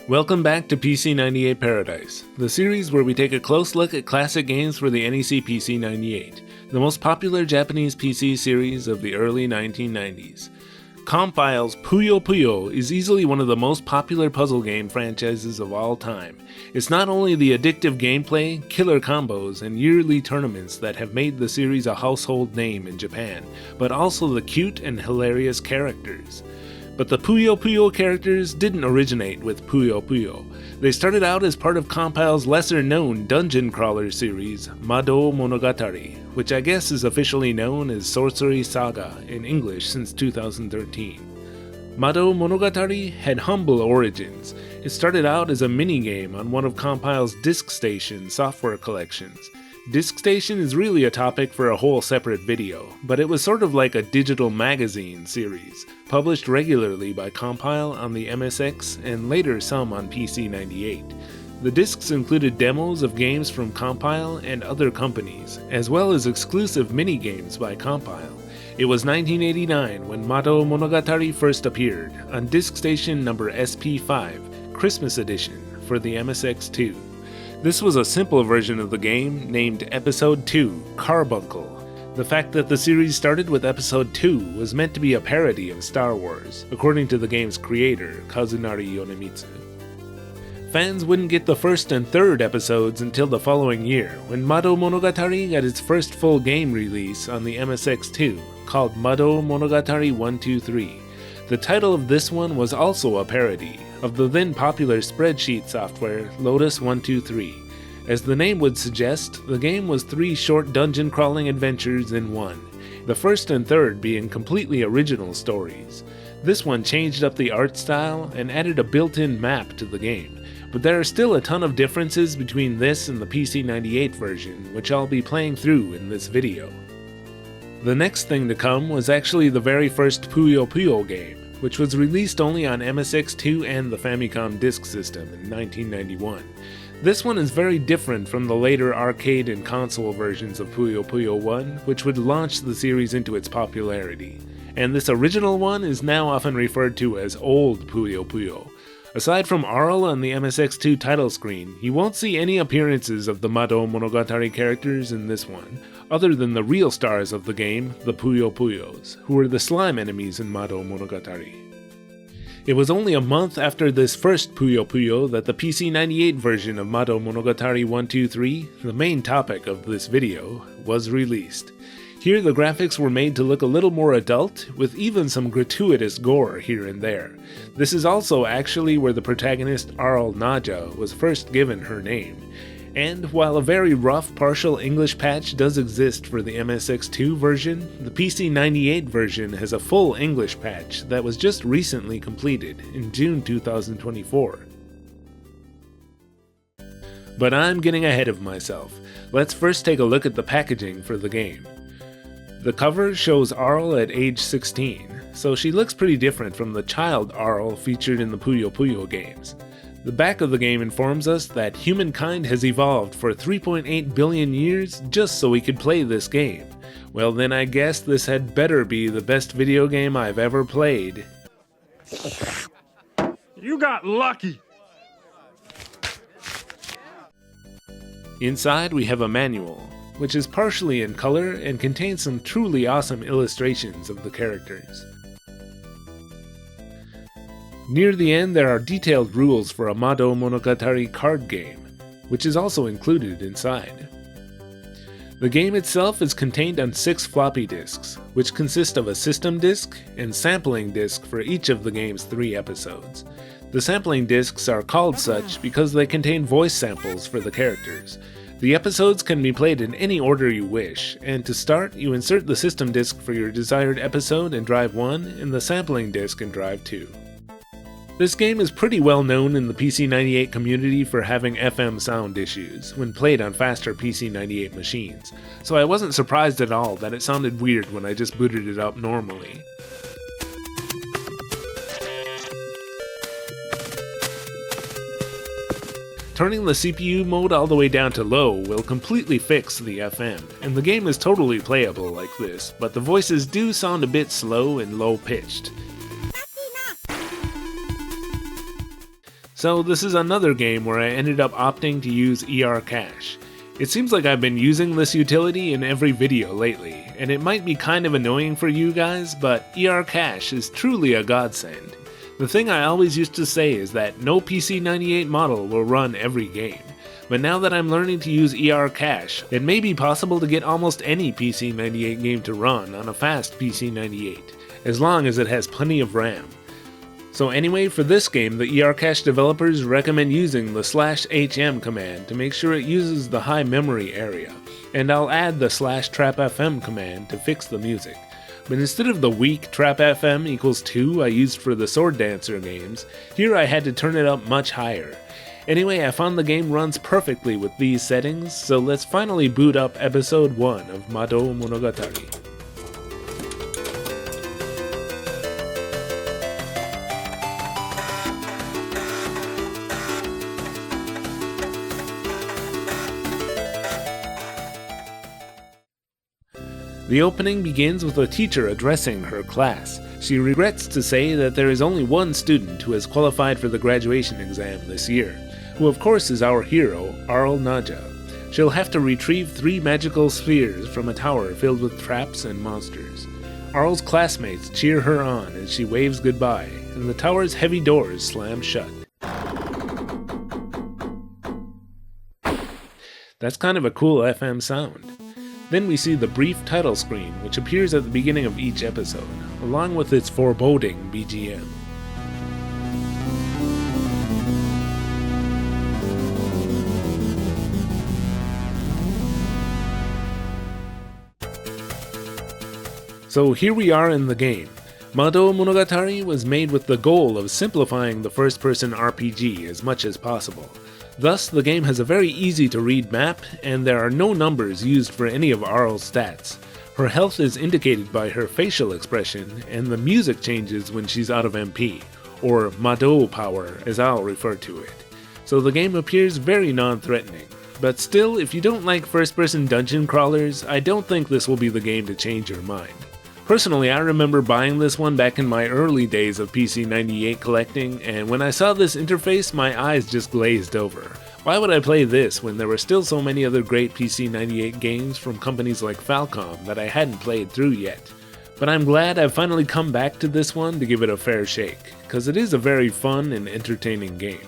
Welcome back to PC-98 Paradise, the series where we take a close look at classic games for the NEC PC-98, the most popular Japanese PC series of the early 1990s. Compile's Puyo Puyo is easily one of the most popular puzzle game franchises of all time. It's not only the addictive gameplay, killer combos, and yearly tournaments that have made the series a household name in Japan, but also the cute and hilarious characters. But the Puyo Puyo characters didn't originate with Puyo Puyo. They started out as part of Compile's lesser-known dungeon crawler series, Madou Monogatari, which I guess is officially known as Sorcery Saga in English since 2013. Madou Monogatari had humble origins. It started out as a minigame on one of Compile's DiskStation software collections. DiskStation is really a topic for a whole separate video, but it was sort of like a digital magazine series, published regularly by Compile on the MSX and later some on PC-98. The discs included demos of games from Compile and other companies, as well as exclusive minigames by Compile. It was 1989 when Madou Monogatari first appeared on DiskStation number SP5, Christmas Edition, for the MSX2. This was a simple version of the game named Episode 2, Carbuncle. The fact that the series started with Episode 2 was meant to be a parody of Star Wars, according to the game's creator, Kazunari Yonemitsu. Fans wouldn't get the first and third episodes until the following year, when Madou Monogatari got its first full game release on the MSX2, called Madou Monogatari 123. The title of this one was also a parody of the then popular spreadsheet software Lotus 123. As the name would suggest, the game was 3 short dungeon crawling adventures in one, the first and third being completely original stories. This one changed up the art style and added a built-in map to the game, but there are still a ton of differences between this and the PC-98 version, which I'll be playing through in this video. The next thing to come was actually the very first Puyo Puyo game, which was released only on MSX2 and the Famicom Disk System in 1991. This one is very different from the later arcade and console versions of Puyo Puyo 1, which would launch the series into its popularity. And this original one is now often referred to as Old Puyo Puyo. Aside from Arl on the MSX2 title screen, you won't see any appearances of the Madou Monogatari characters in this one, other than the real stars of the game, the Puyo Puyos, who were the slime enemies in Madou Monogatari. It was only a month after this first Puyo Puyo that the PC-98 version of Madou Monogatari 123, the main topic of this video, was released. Here the graphics were made to look a little more adult, with even some gratuitous gore here and there. This is also actually where the protagonist Arl Naja was first given her name. And while a very rough partial English patch does exist for the MSX2 version, the PC-98 version has a full English patch that was just recently completed in June 2024. But I'm getting ahead of myself. Let's first take a look at the packaging for the game. The cover shows Arl at age 16, so she looks pretty different from the child Arl featured in the Puyo Puyo games. The back of the game informs us that humankind has evolved for 3.8 billion years just so we could play this game. Well then I guess this had better be the best video game I've ever played. You got lucky! Inside we have a manual, which is partially in color and contains some truly awesome illustrations of the characters. Near the end there are detailed rules for a Madou Monogatari card game, which is also included inside. The game itself is contained on 6 floppy disks, which consist of a system disk and sampling disk for each of the game's 3 episodes. The sampling disks are called such because they contain voice samples for the characters. The episodes can be played in any order you wish, and to start, you insert the system disk for your desired episode in drive 1 and the sampling disk in drive 2. This game is pretty well known in the PC-98 community for having FM sound issues when played on faster PC-98 machines, so I wasn't surprised at all that it sounded weird when I just booted it up normally. Turning the CPU mode all the way down to low will completely fix the FM, and the game is totally playable like this, but the voices do sound a bit slow and low-pitched. So this is another game where I ended up opting to use ER Cache. It seems like I've been using this utility in every video lately, and it might be kind of annoying for you guys, but ER Cache is truly a godsend. The thing I always used to say is that no PC-98 model will run every game, but now that I'm learning to use ER Cache, it may be possible to get almost any PC-98 game to run on a fast PC-98, as long as it has plenty of RAM. So anyway, for this game, the ER Cache developers recommend using the /hm command to make sure it uses the high memory area, and I'll add the /trapfm command to fix the music. But instead of the weak trapfm equals 2 I used for the Sword Dancer games, here I had to turn it up much higher. Anyway, I found the game runs perfectly with these settings, so let's finally boot up episode 1 of Madou Monogatari. The opening begins with a teacher addressing her class. She regrets to say that there is only one student who has qualified for the graduation exam this year, who of course is our hero, Arl Naja. She'll have to retrieve 3 magical spheres from a tower filled with traps and monsters. Arl's classmates cheer her on as she waves goodbye, and the tower's heavy doors slam shut. That's kind of a cool FM sound. Then we see the brief title screen, which appears at the beginning of each episode, along with its foreboding BGM. So here we are in the game. Madou Monogatari was made with the goal of simplifying the first-person RPG as much as possible. Thus, the game has a very easy-to-read map, and there are no numbers used for any of Arl's stats. Her health is indicated by her facial expression, and the music changes when she's out of MP, or Madou power as I'll refer to it. So the game appears very non-threatening. But still, if you don't like first-person dungeon crawlers, I don't think this will be the game to change your mind. Personally, I remember buying this one back in my early days of PC-98 collecting, and when I saw this interface, my eyes just glazed over. Why would I play this when there were still so many other great PC-98 games from companies like Falcom that I hadn't played through yet? But I'm glad I've finally come back to this one to give it a fair shake, cause it is a very fun and entertaining game.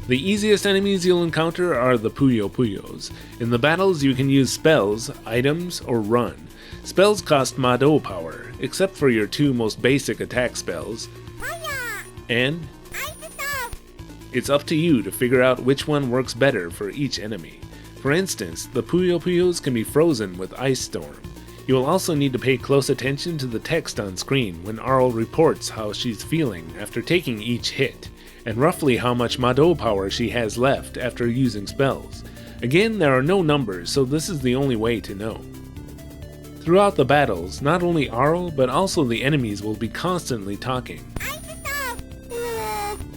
The easiest enemies you'll encounter are the Puyo Puyos. In the battles you can use spells, items, or run. Spells cost Madou power, except for your 2 most basic attack spells, and it's up to you to figure out which one works better for each enemy. For instance, the Puyo Puyos can be frozen with Ice Storm. You will also need to pay close attention to the text on screen when Arl reports how she's feeling after taking each hit, and roughly how much Madou power she has left after using spells. Again, there are no numbers, so this is the only way to know. Throughout the battles, not only Arl, but also the enemies will be constantly talking.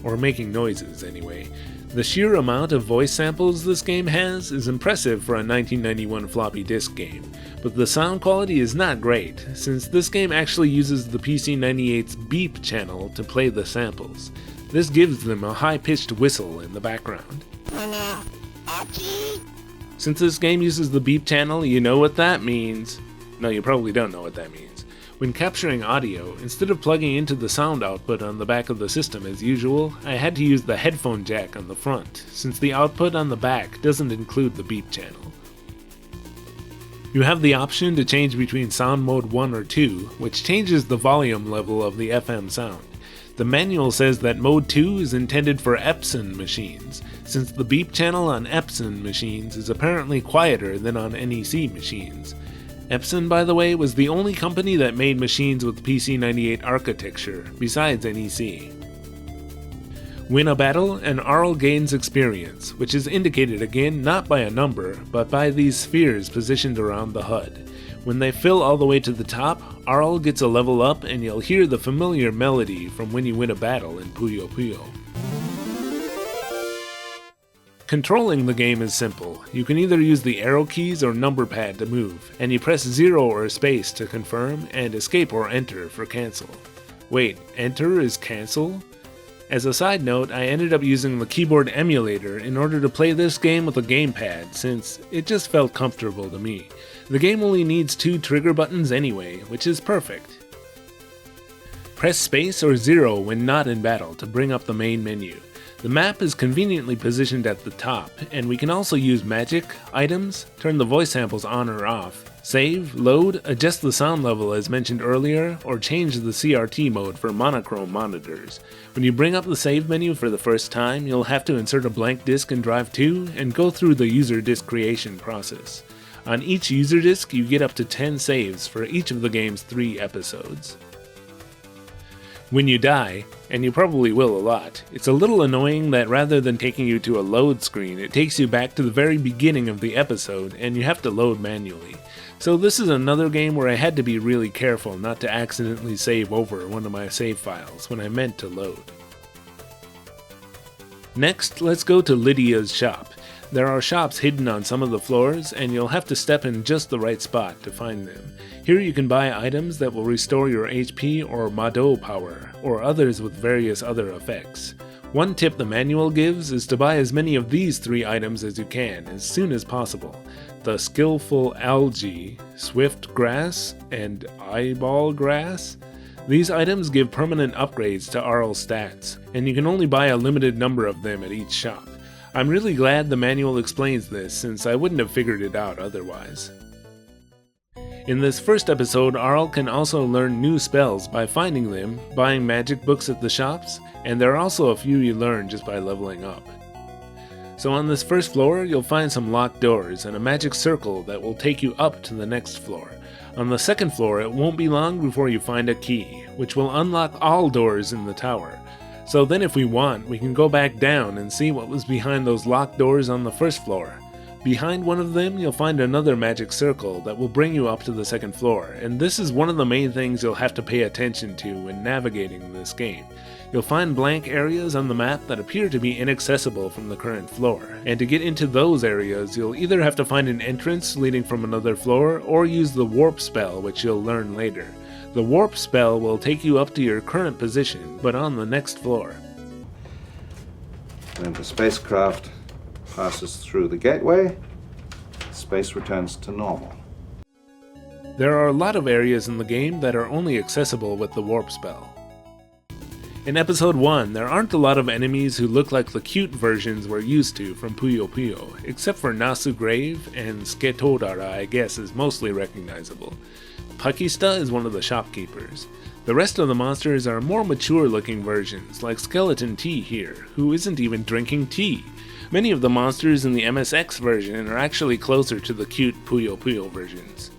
Or making noises, anyway. The sheer amount of voice samples this game has is impressive for a 1991 floppy disk game, but the sound quality is not great, since this game actually uses the PC-98's beep channel to play the samples. This gives them a high-pitched whistle in the background. Since this game uses the beep channel, you know what that means. No, you probably don't know what that means. When capturing audio, instead of plugging into the sound output on the back of the system as usual, I had to use the headphone jack on the front, since the output on the back doesn't include the beep channel. You have the option to change between sound mode 1 or 2, which changes the volume level of the FM sound. The manual says that mode 2 is intended for Epson machines, since the beep channel on Epson machines is apparently quieter than on NEC machines. Epson, by the way, was the only company that made machines with PC-98 architecture, besides NEC. Win a battle, and Arl gains experience, which is indicated again not by a number, but by these spheres positioned around the HUD. When they fill all the way to the top, Arl gets a level up, and you'll hear the familiar melody from when you win a battle in Puyo Puyo. Controlling the game is simple. You can either use the arrow keys or number pad to move, and you press 0 or space to confirm, and escape or enter for cancel. Wait, enter is cancel? As a side note, I ended up using the keyboard emulator in order to play this game with a gamepad, since it just felt comfortable to me. The game only needs 2 trigger buttons anyway, which is perfect. Press space or 0 when not in battle to bring up the main menu. The map is conveniently positioned at the top, and we can also use magic, items, turn the voice samples on or off, save, load, adjust the sound level as mentioned earlier, or change the CRT mode for monochrome monitors. When you bring up the save menu for the first time, you'll have to insert a blank disk in Drive 2 and go through the user disk creation process. On each user disk, you get up to 10 saves for each of the game's 3 episodes. When you die, and you probably will a lot, it's a little annoying that rather than taking you to a load screen, it takes you back to the very beginning of the episode and you have to load manually. So this is another game where I had to be really careful not to accidentally save over one of my save files when I meant to load. Next, let's go to Lydia's shop. There are shops hidden on some of the floors, and you'll have to step in just the right spot to find them. Here you can buy items that will restore your HP or Madou power, or others with various other effects. One tip the manual gives is to buy as many of these 3 items as you can, as soon as possible. The Skillful Algae, Swift Grass, and Eyeball Grass. These items give permanent upgrades to Arl's stats, and you can only buy a limited number of them at each shop. I'm really glad the manual explains this, since I wouldn't have figured it out otherwise. In this first episode, Arl can also learn new spells by finding them, buying magic books at the shops, and there are also a few you learn just by leveling up. So on this first floor, you'll find some locked doors and a magic circle that will take you up to the next floor. On the second floor, it won't be long before you find a key, which will unlock all doors in the tower. So then if we want, we can go back down and see what was behind those locked doors on the first floor. Behind one of them, you'll find another magic circle that will bring you up to the second floor, and this is one of the main things you'll have to pay attention to when navigating this game. You'll find blank areas on the map that appear to be inaccessible from the current floor, and to get into those areas, you'll either have to find an entrance leading from another floor, or use the warp spell, which you'll learn later. The warp spell will take you up to your current position, but on the next floor. When the spacecraft passes through the gateway, space returns to normal. There are a lot of areas in the game that are only accessible with the warp spell. In episode 1, there aren't a lot of enemies who look like the cute versions we're used to from Puyo Puyo, except for Nasu Grave, and Sketodara I guess is mostly recognizable. Pakista is one of the shopkeepers. The rest of the monsters are more mature looking versions, like Skeleton T here, who isn't even drinking tea. Many of the monsters in the MSX version are actually closer to the cute Puyo Puyo versions.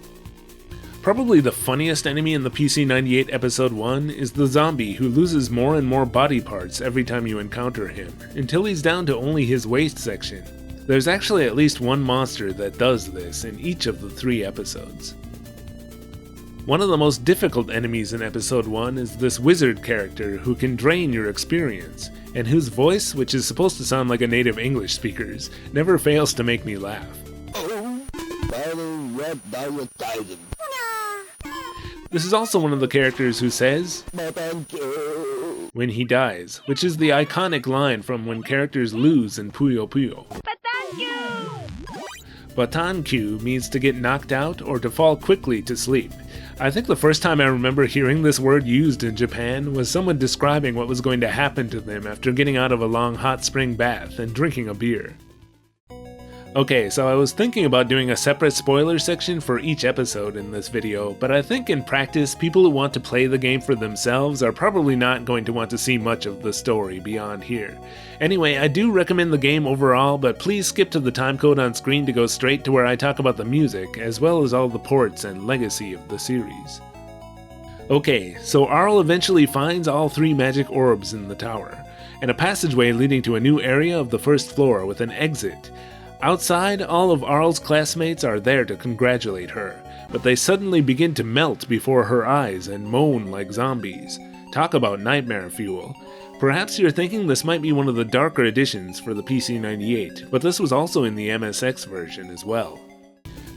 Probably the funniest enemy in the PC-98 episode 1 is the zombie who loses more and more body parts every time you encounter him, until he's down to only his waist section. There's actually at least one monster that does this in each of the 3 episodes. One of the most difficult enemies in episode 1 is this wizard character who can drain your experience, and whose voice, which is supposed to sound like a native English speaker's, never fails to make me laugh. This is also one of the characters who says when he dies, which is the iconic line from when characters lose in Puyo Puyo. Batankyu means to get knocked out or to fall quickly to sleep. I think the first time I remember hearing this word used in Japan was someone describing what was going to happen to them after getting out of a long hot spring bath and drinking a beer. Okay, so I was thinking about doing a separate spoiler section for each episode in this video, but I think in practice, people who want to play the game for themselves are probably not going to want to see much of the story beyond here. Anyway, I do recommend the game overall, but please skip to the timecode on screen to go straight to where I talk about the music, as well as all the ports and legacy of the series. Okay, so Arl eventually finds all 3 magic orbs in the tower, and a passageway leading to a new area of the first floor with an exit. Outside, all of Arl's classmates are there to congratulate her, but they suddenly begin to melt before her eyes and moan like zombies. Talk about nightmare fuel. Perhaps you're thinking this might be one of the darker editions for the PC-98, but this was also in the MSX version as well.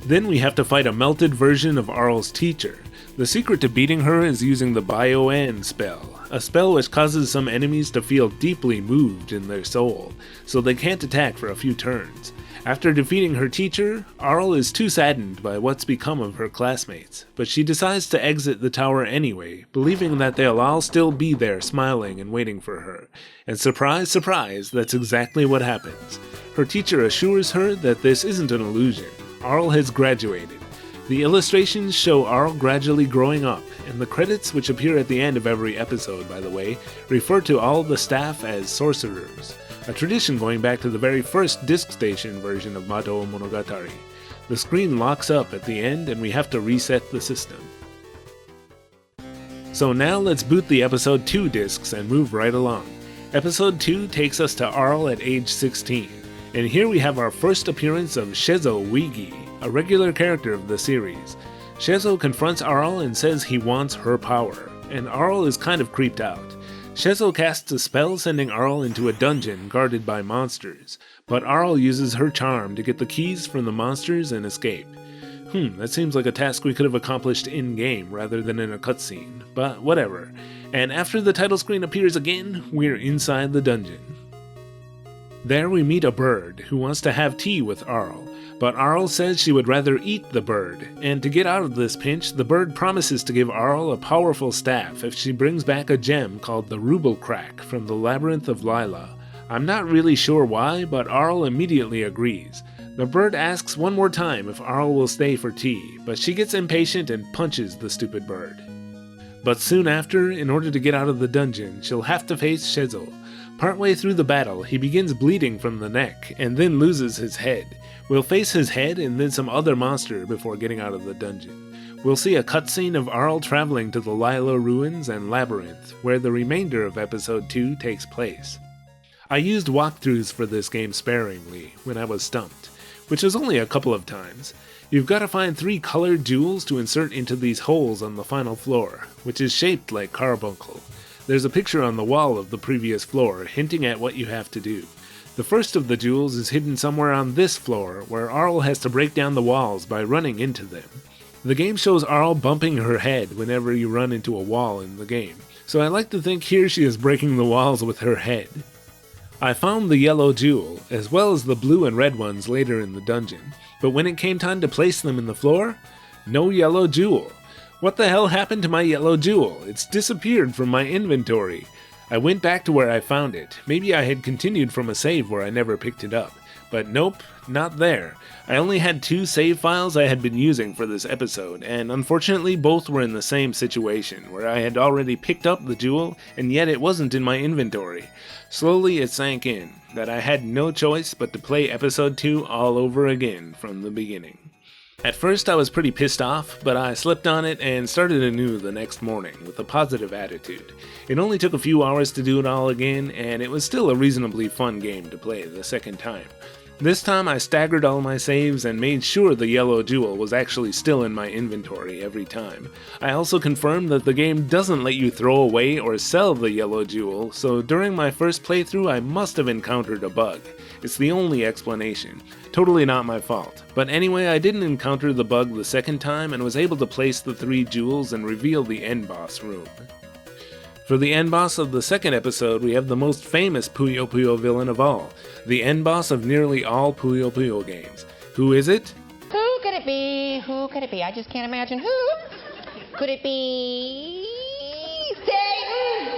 Then we have to fight a melted version of Arl's teacher. The secret to beating her is using the Bio-N spell, a spell which causes some enemies to feel deeply moved in their soul, so they can't attack for a few turns. After defeating her teacher, Arl is too saddened by what's become of her classmates, but she decides to exit the tower anyway, believing that they'll all still be there smiling and waiting for her. And surprise, surprise, that's exactly what happens. Her teacher assures her that this isn't an illusion. Arl has graduated. The illustrations show Arl gradually growing up, and the credits, which appear at the end of every episode, by the way, refer to all the staff as sorcerers, a tradition going back to the very first disc station version of Madou Monogatari. The screen locks up at the end and we have to reset the system. So now let's boot the episode 2 discs and move right along. Episode 2 takes us to Arl at age 16, and here we have our first appearance of Shezo Wigi, a regular character of the series. Shezo confronts Arl and says he wants her power, and Arl is kind of creeped out. Shezo casts a spell sending Arl into a dungeon guarded by monsters, but Arl uses her charm to get the keys from the monsters and escape. That seems like a task we could have accomplished in-game rather than in a cutscene, but whatever. And after the title screen appears again, we're inside the dungeon. There we meet a bird who wants to have tea with Arl, but Arl says she would rather eat the bird, and to get out of this pinch, the bird promises to give Arl a powerful staff if she brings back a gem called the Ruble Crack from the Labyrinth of Lila. I'm not really sure why, but Arl immediately agrees. The bird asks one more time if Arl will stay for tea, but she gets impatient and punches the stupid bird. But soon after, in order to get out of the dungeon, she'll have to face Shezo. Partway through the battle, he begins bleeding from the neck, and then loses his head. We'll face his head and then some other monster before getting out of the dungeon. We'll see a cutscene of Arl traveling to the Lila Ruins and Labyrinth, where the remainder of Episode 2 takes place. I used walkthroughs for this game sparingly when I was stumped, which was only a couple of times. You've got to find 3 colored jewels to insert into these holes on the final floor, which is shaped like carbuncle. There's a picture on the wall of the previous floor hinting at what you have to do. The first of the jewels is hidden somewhere on this floor, where Arl has to break down the walls by running into them. The game shows Arl bumping her head whenever you run into a wall in the game, so I like to think here she is breaking the walls with her head. I found the yellow jewel, as well as the blue and red ones later in the dungeon, but when it came time to place them in the floor, no yellow jewel. What the hell happened to my yellow jewel? It's disappeared from my inventory. I went back to where I found it. Maybe I had continued from a save where I never picked it up. But nope, not there. I only had 2 save files I had been using for this episode, and unfortunately both were in the same situation, where I had already picked up the jewel, and yet it wasn't in my inventory. Slowly it sank in, that I had no choice but to play episode 2 all over again from the beginning. At first I was pretty pissed off, but I slipped on it and started anew the next morning with a positive attitude. It only took a few hours to do it all again, and it was still a reasonably fun game to play the second time. This time I staggered all my saves and made sure the yellow jewel was actually still in my inventory every time. I also confirmed that the game doesn't let you throw away or sell the yellow jewel, so during my first playthrough I must have encountered a bug. It's the only explanation. Totally not my fault. But anyway, I didn't encounter the bug the second time and was able to place the 3 jewels and reveal the end boss room. For the end boss of the second episode, we have the most famous Puyo Puyo villain of all, the end boss of nearly all Puyo Puyo games. Who is it? Who could it be? Who could it be? I just can't imagine who. Could it be Satan?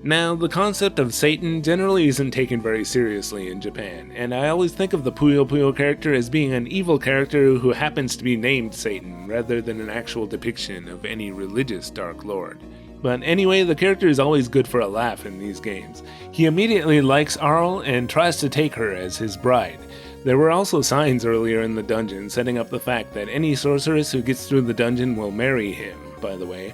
Now, the concept of Satan generally isn't taken very seriously in Japan, and I always think of the Puyo Puyo character as being an evil character who happens to be named Satan, rather than an actual depiction of any religious Dark Lord. But anyway, the character is always good for a laugh in these games. He immediately likes Arl and tries to take her as his bride. There were also signs earlier in the dungeon setting up the fact that any sorceress who gets through the dungeon will marry him, by the way.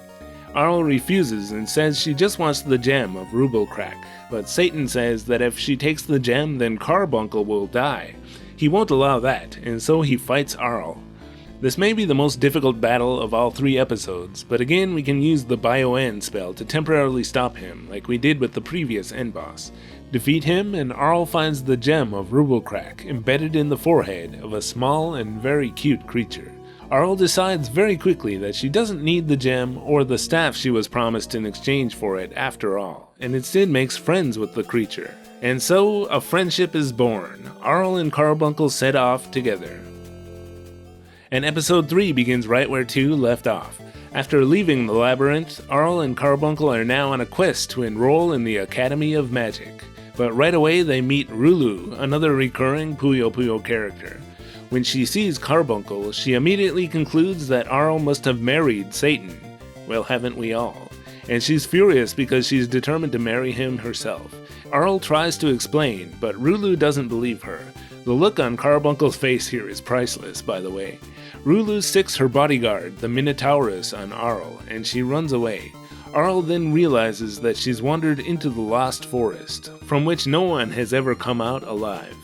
Arl refuses and says she just wants the gem of Ruble Crack, but Satan says that if she takes the gem, then Carbuncle will die. He won't allow that, and so he fights Arl. This may be the most difficult battle of all 3 episodes, but again we can use the Bio-N spell to temporarily stop him, like we did with the previous end boss. Defeat him, and Arl finds the gem of Ruble Crack embedded in the forehead of a small and very cute creature. Arl decides very quickly that she doesn't need the gem or the staff she was promised in exchange for it after all, and instead makes friends with the creature. And so, a friendship is born. Arl and Carbuncle set off together. And episode 3 begins right where 2 left off. After leaving the labyrinth, Arl and Carbuncle are now on a quest to enroll in the Academy of Magic. But right away they meet Rulu, another recurring Puyo Puyo character. When she sees Carbuncle, she immediately concludes that Arl must have married Satan. Well, haven't we all? And she's furious because she's determined to marry him herself. Arl tries to explain, but Rulu doesn't believe her. The look on Carbuncle's face here is priceless, by the way. Rulu sticks her bodyguard, the Minotaurus, on Arl, and she runs away. Arl then realizes that she's wandered into the Lost Forest, from which no one has ever come out alive.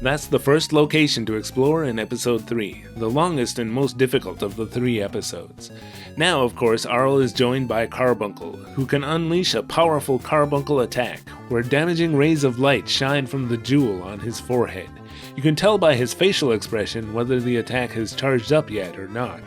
That's the first location to explore in episode 3, the longest and most difficult of the 3 episodes. Now, of course, Arl is joined by Carbuncle, who can unleash a powerful Carbuncle attack, where damaging rays of light shine from the jewel on his forehead. You can tell by his facial expression whether the attack has charged up yet or not.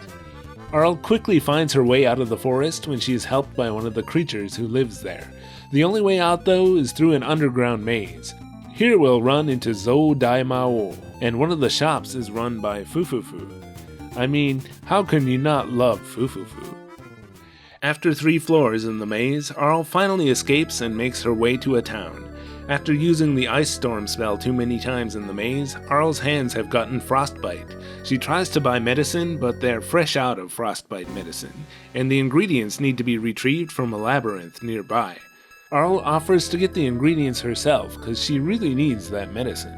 Arl quickly finds her way out of the forest when she is helped by one of the creatures who lives there. The only way out, though, is through an underground maze. Here we'll run into Zou Dai Mao, and one of the shops is run by Fufufu. I mean, how can you not love Fufufu? After 3 floors in the maze, Arl finally escapes and makes her way to a town. After using the Ice Storm spell too many times in the maze, Arl's hands have gotten frostbite. She tries to buy medicine, but they're fresh out of frostbite medicine, and the ingredients need to be retrieved from a labyrinth nearby. Arl offers to get the ingredients herself, cause she really needs that medicine.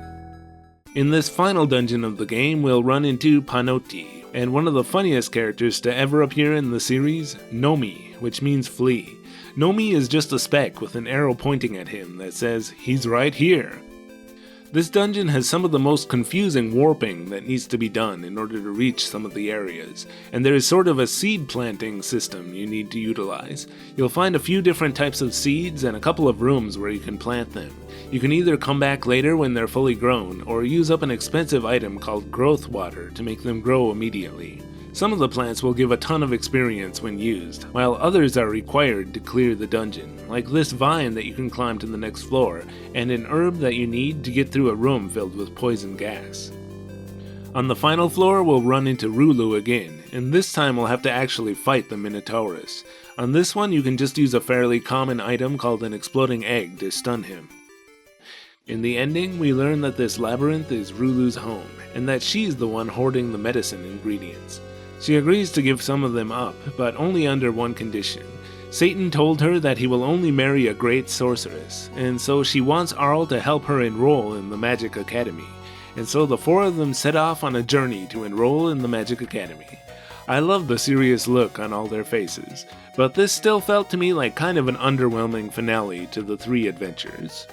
In this final dungeon of the game, we'll run into Panoti, and one of the funniest characters to ever appear in the series, Nomi, which means flee. Nomi is just a speck with an arrow pointing at him that says, "He's right here." This dungeon has some of the most confusing warping that needs to be done in order to reach some of the areas, and there is sort of a seed planting system you need to utilize. You'll find a few different types of seeds and a couple of rooms where you can plant them. You can either come back later when they're fully grown, or use up an expensive item called growth water to make them grow immediately. Some of the plants will give a ton of experience when used, while others are required to clear the dungeon, like this vine that you can climb to the next floor, and an herb that you need to get through a room filled with poison gas. On the final floor, we'll run into Rulu again, and this time we'll have to actually fight the Minotaurus. On this one, you can just use a fairly common item called an exploding egg to stun him. In the ending, we learn that this labyrinth is Rulu's home, and that she's the one hoarding the medicine ingredients. She agrees to give some of them up, but only under one condition. Satan told her that he will only marry a great sorceress, and so she wants Arl to help her enroll in the Magic Academy. And so the 4 of them set off on a journey to enroll in the Magic Academy. I love the serious look on all their faces, but this still felt to me like kind of an underwhelming finale to the 3 adventures.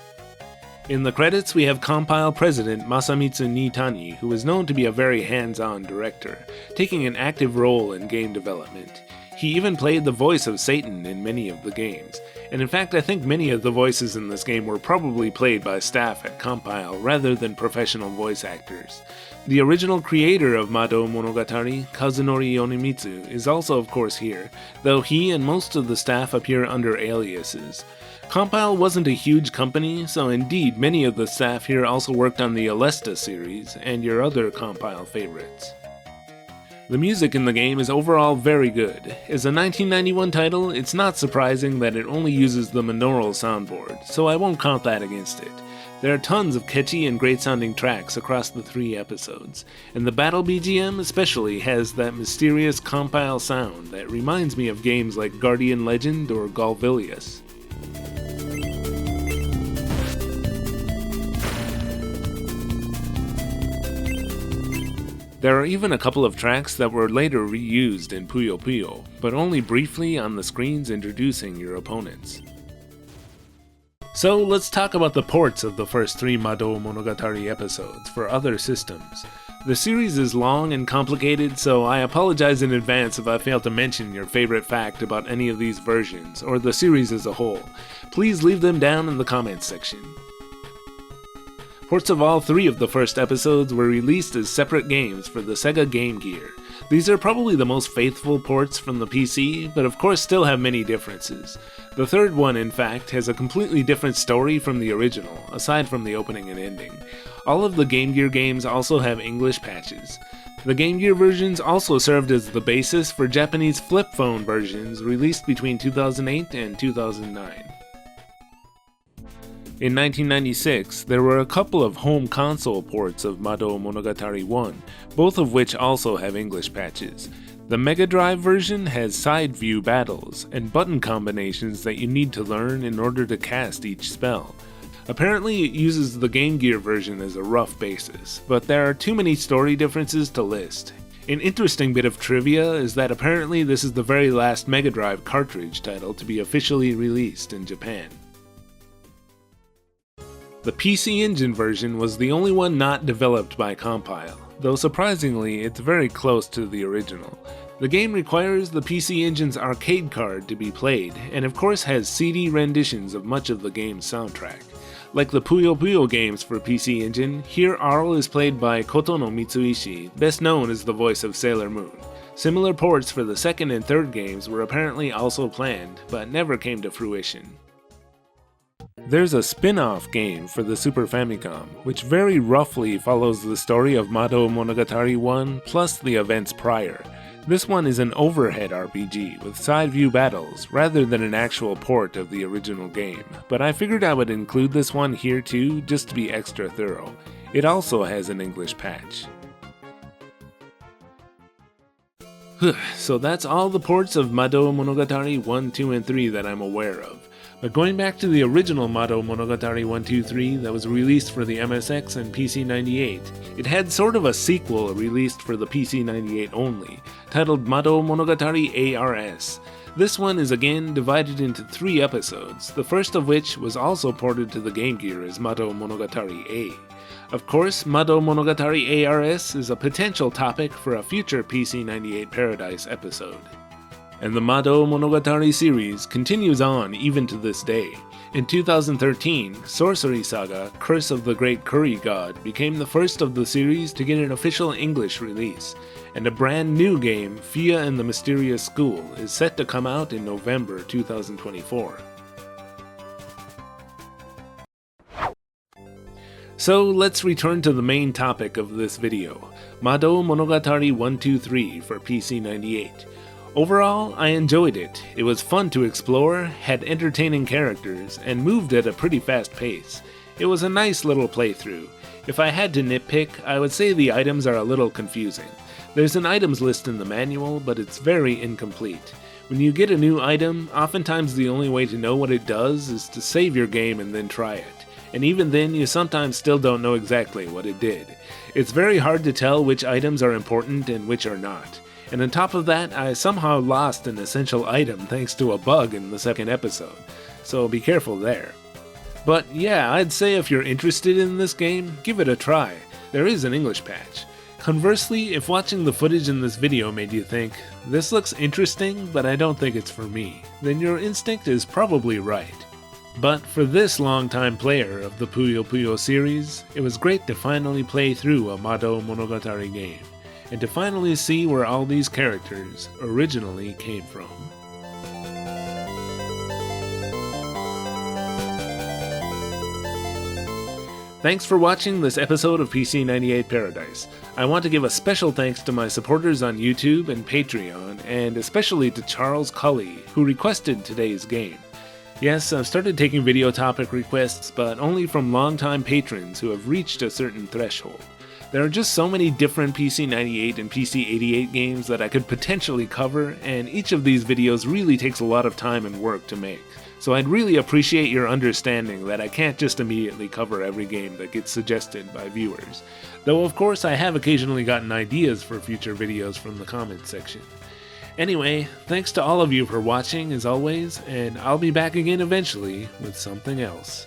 In the credits, we have Compile President Masamitsu Nitani, who is known to be a very hands-on director, taking an active role in game development. He even played the voice of Satan in many of the games, and in fact I think many of the voices in this game were probably played by staff at Compile rather than professional voice actors. The original creator of Madou Monogatari, Kazunori Yonemitsu, is also of course here, though he and most of the staff appear under aliases. Compile wasn't a huge company, so indeed many of the staff here also worked on the Alesta series and your other Compile favorites. The music in the game is overall very good. As a 1991 title, it's not surprising that it only uses the monaural soundboard, so I won't count that against it. There are tons of catchy and great sounding tracks across the 3 episodes, and the battle BGM especially has that mysterious Compile sound that reminds me of games like Guardian Legend or Galvilius. There are even a couple of tracks that were later reused in Puyo Puyo, but only briefly on the screens introducing your opponents. So let's talk about the ports of the first 3 Madou Monogatari episodes for other systems. The series is long and complicated, so I apologize in advance if I fail to mention your favorite fact about any of these versions, or the series as a whole. Please leave them down in the comments section. Ports of all 3 of the first episodes were released as separate games for the Sega Game Gear. These are probably the most faithful ports from the PC, but of course still have many differences. The third one, in fact, has a completely different story from the original, aside from the opening and ending. All of the Game Gear games also have English patches. The Game Gear versions also served as the basis for Japanese flip phone versions released between 2008 and 2009. In 1996, there were a couple of home console ports of Madou Monogatari 1, both of which also have English patches. The Mega Drive version has side view battles and button combinations that you need to learn in order to cast each spell. Apparently it uses the Game Gear version as a rough basis, but there are too many story differences to list. An interesting bit of trivia is that apparently this is the very last Mega Drive cartridge title to be officially released in Japan. The PC Engine version was the only one not developed by Compile, though surprisingly it's very close to the original. The game requires the PC Engine's arcade card to be played, and of course has CD renditions of much of the game's soundtrack. Like the Puyo Puyo games for PC Engine, here Arl is played by Kotono Mitsuishi, best known as the voice of Sailor Moon. Similar ports for the second and third games were apparently also planned, but never came to fruition. There's a spin-off game for the Super Famicom, which very roughly follows the story of Madou Monogatari 1 plus the events prior. This one is an overhead RPG with side-view battles rather than an actual port of the original game, but I figured I would include this one here too just to be extra thorough. It also has an English patch. So that's all the ports of Madou Monogatari 1, 2, and 3 that I'm aware of. But going back to the original Madou Monogatari 1, 2, 3 that was released for the MSX and PC-98, it had sort of a sequel released for the PC-98 only, titled Madou Monogatari ARS. This one is again divided into 3 episodes, the first of which was also ported to the Game Gear as Madou Monogatari A. Of course, Madou Monogatari ARS is a potential topic for a future PC-98 Paradise episode. And the Madou Monogatari series continues on even to this day. In 2013, Sorcery Saga: Curse of the Great Curry God became the first of the series to get an official English release, and a brand new game, Fia and the Mysterious School, is set to come out in November 2024. So let's return to the main topic of this video, Madou Monogatari 1, 2, 3 for PC-98. Overall, I enjoyed it. It was fun to explore, had entertaining characters, and moved at a pretty fast pace. It was a nice little playthrough. If I had to nitpick, I would say the items are a little confusing. There's an items list in the manual, but it's very incomplete. When you get a new item, oftentimes the only way to know what it does is to save your game and then try it. And even then, you sometimes still don't know exactly what it did. It's very hard to tell which items are important and which are not. And on top of that, I somehow lost an essential item thanks to a bug in the second episode, so be careful there. But yeah, I'd say if you're interested in this game, give it a try. There is an English patch. Conversely, if watching the footage in this video made you think, this looks interesting, but I don't think it's for me, then your instinct is probably right. But for this longtime player of the Puyo Puyo series, it was great to finally play through a Madou Monogatari game, and to finally see where all these characters originally came from. Thanks for watching this episode of PC-98 Paradise. I want to give a special thanks to my supporters on YouTube and Patreon, and especially to Charles Cully, who requested today's game. Yes, I've started taking video topic requests, but only from longtime patrons who have reached a certain threshold. There are just so many different PC-98 and PC-88 games that I could potentially cover, and each of these videos really takes a lot of time and work to make. So I'd really appreciate your understanding that I can't just immediately cover every game that gets suggested by viewers. Though of course I have occasionally gotten ideas for future videos from the comments section. Anyway, thanks to all of you for watching as always, and I'll be back again eventually with something else.